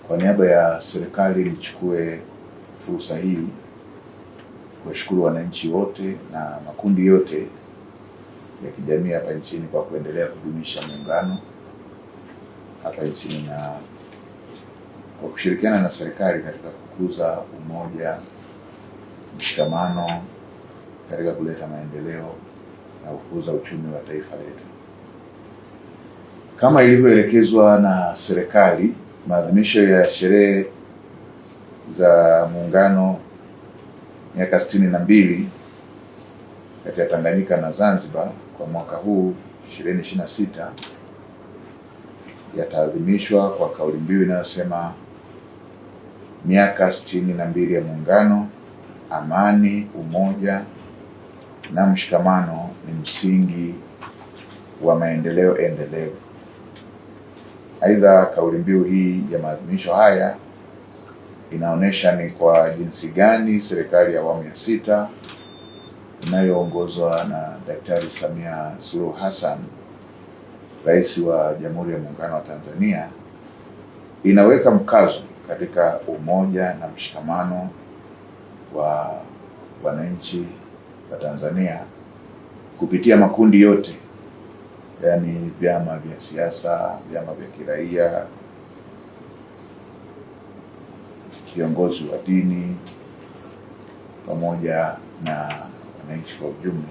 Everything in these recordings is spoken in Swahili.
Kwa niaba ya serikali nichukue fursa hii kuwashukuru wananchi wote na makundi yote ya kijamii hapa nchini kwa kuendelea kudumisha muungano hapa nchini na kwa kushirikiana na serikali katika kukuza umoja, mshikamano katika kuleta maendeleo na kukuza uchumi wa taifa letu. Kama ilivyoelekezwa na serikali, maadhimisho ya sherehe za muungano miaka 62 kati ya Tanganyika na Zanzibar kwa mwaka huu 2026 yataadhimishwa kwa kauli mbiu inayosema miaka 62 ya muungano, amani, umoja na mshikamano ni msingi wa maendeleo endelevu. Aidha, kauli mbiu hii ya maadhimisho haya inaonyesha ni kwa jinsi gani serikali ya awamu ya 6 inayoongozwa na Daktari Samia Suluhu Hassan, Rais wa Jamhuri ya Muungano wa Tanzania, inaweka mkazo katika umoja na mshikamano wa wananchi wa Tanzania kupitia makundi yote, yaani vyama vya siasa, vyama vya kiraia, viongozi wa dini pamoja na wananchi kwa ujumla.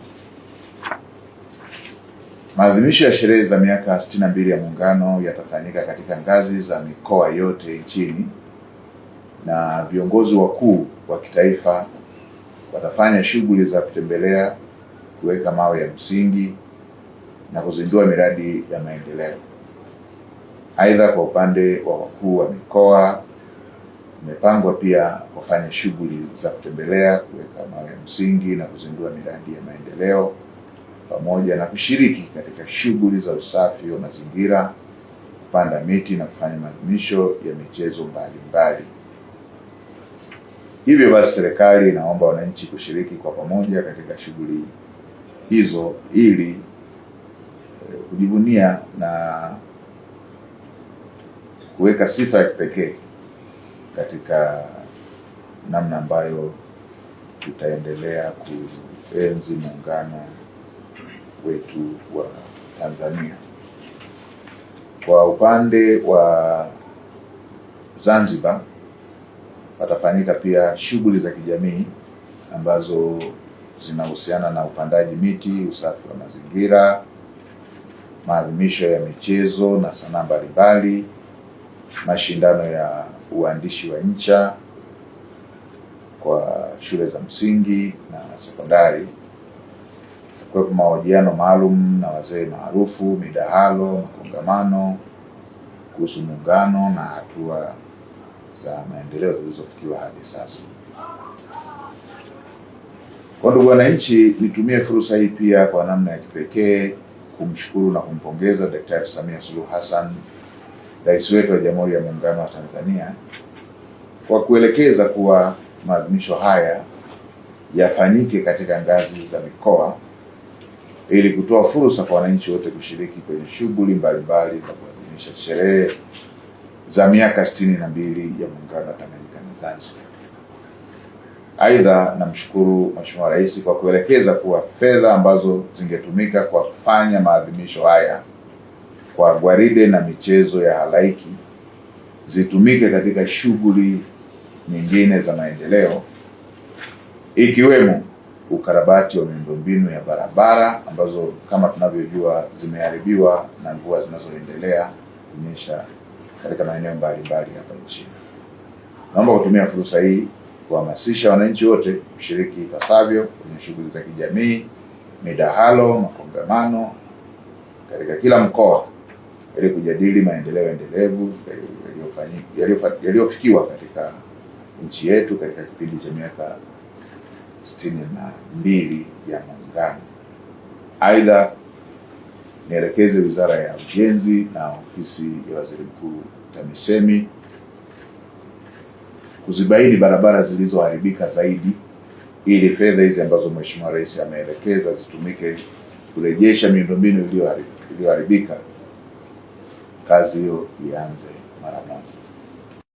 Maadhimisho ya sherehe za miaka 62 ya muungano yatafanyika katika ngazi za mikoa yote nchini na viongozi wakuu wa kitaifa watafanya shughuli za kutembelea, kuweka mawe ya msingi na kuzindua miradi ya maendeleo. Aidha, kwa upande wa wakuu wa mikoa imepangwa pia kufanya shughuli za kutembelea, kuweka mawe ya msingi na kuzindua miradi ya maendeleo pamoja na kushiriki katika shughuli za usafi wa mazingira, kupanda miti na kufanya maadhimisho ya michezo mbalimbali. Hivyo basi, serikali inaomba wananchi kushiriki kwa pamoja katika shughuli hizo ili kujivunia na kuweka sifa ya kipekee katika namna ambayo tutaendelea kuenzi muungano wetu wa Tanzania. Kwa upande wa Zanzibar patafanyika pia shughuli za kijamii ambazo zinahusiana na upandaji miti, usafi wa mazingira, maadhimisho ya michezo na sanaa mbalimbali, mashindano ya uandishi wa insha kwa shule za msingi na sekondari, kwa mahojiano maalum na wazee maarufu, midahalo, makongamano kuhusu muungano na hatua za maendeleo zilizofikiwa hadi sasa. Kwa ndugu wananchi, nitumie fursa hii pia kwa namna ya kipekee kumshukuru na kumpongeza Daktari Samia Suluhu Hassan, Rais wetu wa Jamhuri ya Muungano wa Tanzania, kwa kuelekeza kuwa maadhimisho haya yafanyike katika ngazi za mikoa ili kutoa fursa kwa wananchi wote kushiriki kwenye shughuli mbalimbali za kuadhimisha sherehe za miaka 62 ya muungano wa Tanganyika na Zanzibar. Aidha, namshukuru Mheshimiwa Rais kwa kuelekeza kuwa fedha ambazo zingetumika kwa kufanya maadhimisho haya kwa gwaride na michezo ya halaiki zitumike katika shughuli nyingine za maendeleo, ikiwemo ukarabati wa miundombinu ya barabara ambazo kama tunavyojua zimeharibiwa na mvua zinazoendelea kunyesha katika maeneo mbalimbali hapa nchini. Naomba kutumia fursa hii kuhamasisha wananchi wote kushiriki ipasavyo kwenye shughuli za kijamii, midahalo, makongamano katika kila mkoa ili kujadili maendeleo endelevu yaliyofikiwa katika nchi yetu katika kipindi cha miaka 62 ya muungano. Aidha, nielekeze Wizara ya Ujenzi na Ofisi ya Waziri Mkuu TAMISEMI kuzibaini barabara zilizoharibika zaidi ili fedha hizi ambazo Mheshimiwa Rais ameelekeza zitumike kurejesha miundombinu iliyoharibika. Kazi hiyo ianze mara moja.